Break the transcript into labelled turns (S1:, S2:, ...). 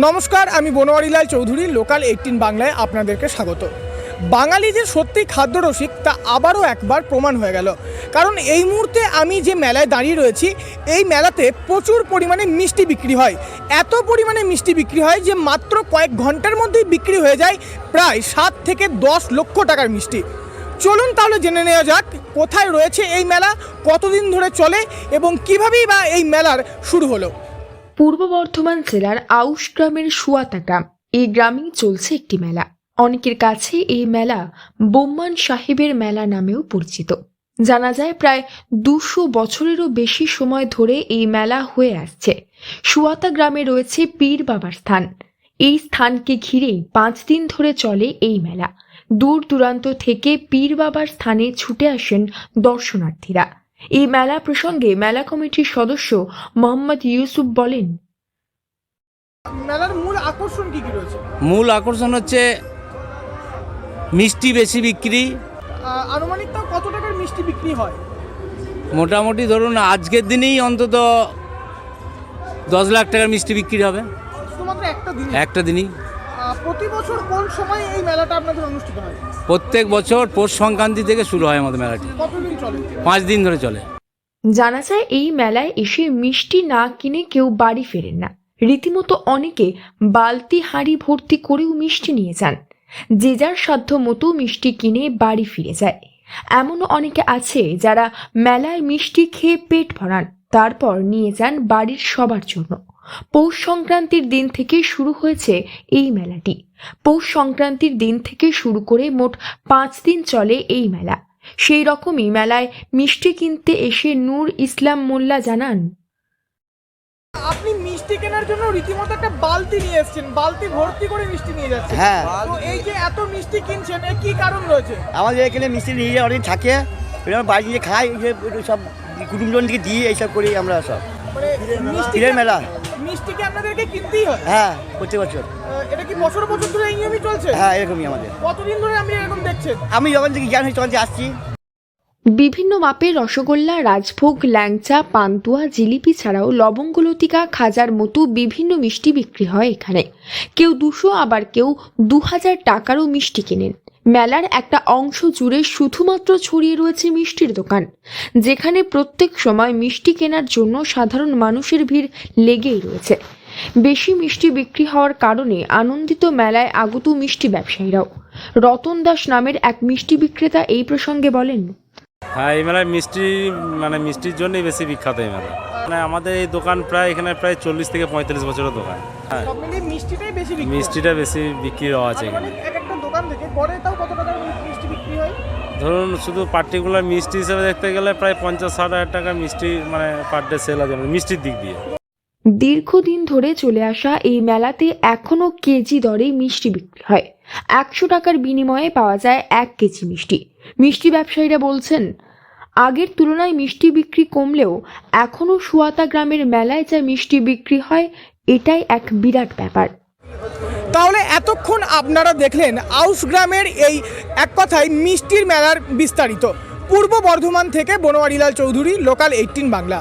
S1: নমস্কার, আমি বনোয়ারিলাল চৌধুরী, লোকাল 18 বাংলায় আপনাদেরকে স্বাগত। বাঙালি যে সত্যি খাদ্যরসিক তা আবারও একবার প্রমাণ হয়ে গেল। কারণ এই মুহূর্তে আমি যে মেলায় দাঁড়িয়ে রয়েছি, এই মেলাতে প্রচুর পরিমাণে মিষ্টি বিক্রি হয়। এত পরিমাণে মিষ্টি বিক্রি হয় যে মাত্র কয়েক ঘন্টার মধ্যেই বিক্রি হয়ে যায় প্রায় 7 থেকে 10 লক্ষ টাকার মিষ্টি। চলুন তাহলে জেনে নেওয়া যাক কোথায় রয়েছে এই মেলা, কতদিন ধরে চলে এবং কীভাবেই বা এই মেলার শুরু হলো।
S2: পূর্ব বর্ধমান জেলার আউশ গ্রামের সুয়াতা গ্রাম, এই গ্রামেই চলছে একটি মেলা। অনেকের কাছে এই মেলা বোম্মান সাহেবের মেলা নামেও পরিচিত। জানা যায় প্রায় 200 বছরেরও বেশি সময় ধরে এই মেলা হয়ে আসছে। সুয়াতা গ্রামে রয়েছে পীর বাবার স্থান। এই স্থানকে ঘিরেই 5 দিন ধরে চলে এই মেলা। দূর দূরান্ত থেকে পীর বাবার স্থানে ছুটে আসেন দর্শনার্থীরা। এই মেলা প্রসঙ্গে মেলা কমিটির সদস্য মোহাম্মদ ইউসুফ বলেন,
S1: মেলার মূল আকর্ষণ কি রয়েছে?
S3: মূল আকর্ষণ হচ্ছে মিষ্টি বেশি বিক্রি।
S1: আনুমানিক তাও কত টাকার মিষ্টি বিক্রি হয়?
S3: মোটামুটি ধরুন আজকের দিনেই অন্তত 10 লাখ টাকার মিষ্টি বিক্রি হবে
S1: শুধুমাত্র একটা দিনই। প্রতি বছর কোন সময় এই মেলাটা আপনাদের অনুষ্ঠিত হয়?
S3: প্রত্যেক বছর পৌষ সংক্রান্তি থেকে শুরু হয় আমাদের মেলাটি।
S1: কতদিন চলে?
S3: 5 দিন ধরে চলে।
S2: জানা যায় এই মেলায় এসে মিষ্টি না কিনে কেউ বাড়ি ফেরেন না। রীতিমতো অনেকে বালতি হাঁড়ি ভর্তি করেও মিষ্টি নিয়ে যান। যে যার সাধ্য মতো মিষ্টি কিনে বাড়ি ফিরে যায়। এমনও অনেকে আছে যারা মেলায় মিষ্টি খেয়ে পেট ভরান, তারপর নিয়ে যান বাড়ির সবার জন্য। পৌষ সংক্রান্তির দিন থেকে শুরু হয়েছে এই মেলাটি। পৌষ সংক্রান্তির দিন থেকে শুরু করে মোট 5 দিন চলে এই মেলা। সেই রকমই মেলায় মিষ্টি কিনতে এসে নূর ইসলাম মোল্লা জানান,
S1: আপনি মিষ্টি কেনার জন্য রীতিমতো একটা বালতি নিয়ে এসেছেন, বালতি ভর্তি করে মিষ্টি নিয়ে যাচ্ছেন।
S4: হ্যাঁ,
S1: তো এই যে এত মিষ্টি কিনছেন, এর কি কারণ রয়েছে?
S4: আমাদের এখানে মিষ্টি নিয়ে অনেক থাকে, আমরা বাড়ি নিয়ে খাই, সব কুটুমজনকে দিয়ে এইসব করি আমরা সব।
S1: মানে
S4: পীরের মেলা,
S1: মিষ্টি কি আপনাদেরকে কিনতেই হয়?
S4: হ্যাঁ, প্রত্যেক বছর।
S1: এটা কি বছর বছর ধরে এই নিয়মই চলছে?
S4: হ্যাঁ, এরকমই আমাদের।
S1: কতদিন ধরে আপনি এরকম দেখছেন?
S4: আমি যখন থেকে জ্ঞান হয়েছে তখন থেকে আসছি।
S2: বিভিন্ন মাপের রসগোল্লা, রাজভোগ, ল্যাংচা, পান্তুয়া, জিলিপি ছাড়াও লবঙ্গলতিকা, খাজার মতো বিভিন্ন মিষ্টি বিক্রি হয় এখানে। কেউ 200 আবার কেউ 2000 টাকারও মিষ্টি কেনেন। মেলার একটা অংশ জুড়ে শুধুমাত্র ছড়িয়ে রয়েছে মিষ্টির দোকান, যেখানে প্রত্যেক সময় মিষ্টি কেনার জন্য সাধারণ মানুষের ভিড় লেগেই রয়েছে। বেশি মিষ্টি বিক্রি হওয়ার কারণে আনন্দিত মেলায় আগত মিষ্টি ব্যবসায়ীরাও। রতন দাস নামের এক মিষ্টি বিক্রেতা এই প্রসঙ্গে বলেন,
S5: হ্যাঁ, এই মেলায় মিষ্টির জন্যই বেশি বিখ্যাত এই মেলা। আমাদের এই দোকান এখানে প্রায় 40 থেকে 45 বছরের দোকান। হ্যাঁ,
S1: সব মিলিয়ে মিষ্টিটাই বেশি বিক্রি হয়।
S5: মিষ্টিটা বেশি বিক্রি হওয়া আছে এখানে।
S1: এক একটা দোকান থেকে গড়ে তাও কত টাকার মিষ্টি বিক্রি হয়?
S5: ধরুন শুধু পার্টিকুলার মিষ্টি হিসেবে দেখতে গেলে প্রায় 50-60 হাজার টাকা মিষ্টি পার ডে সেল আছে মিষ্টির দিক দিয়ে।
S2: দীর্ঘদিন ধরে চলে আসা এই মেলাতে এখনো কেজি দরে মিষ্টি বিক্রি হয়। 100 টাকার বিনিময়ে পাওয়া যায় 1 কেজি মিষ্টি। মিষ্টি ব্যবসায়ীরা বলছেন, আগের তুলনায় মিষ্টি বিক্রি কমলেও এখনো সুয়াতা গ্রামের মেলায় যা মিষ্টি বিক্রি হয়, এটাই এক বিরাট ব্যাপার।
S1: তাহলে এতক্ষণ আপনারা দেখলেন আউশ গ্রামের এই এক কথায় মিষ্টির মেলার বিস্তারিত। পূর্ব বর্ধমান থেকে বনোয়ারিলাল চৌধুরী, লোকাল 18 বাংলা।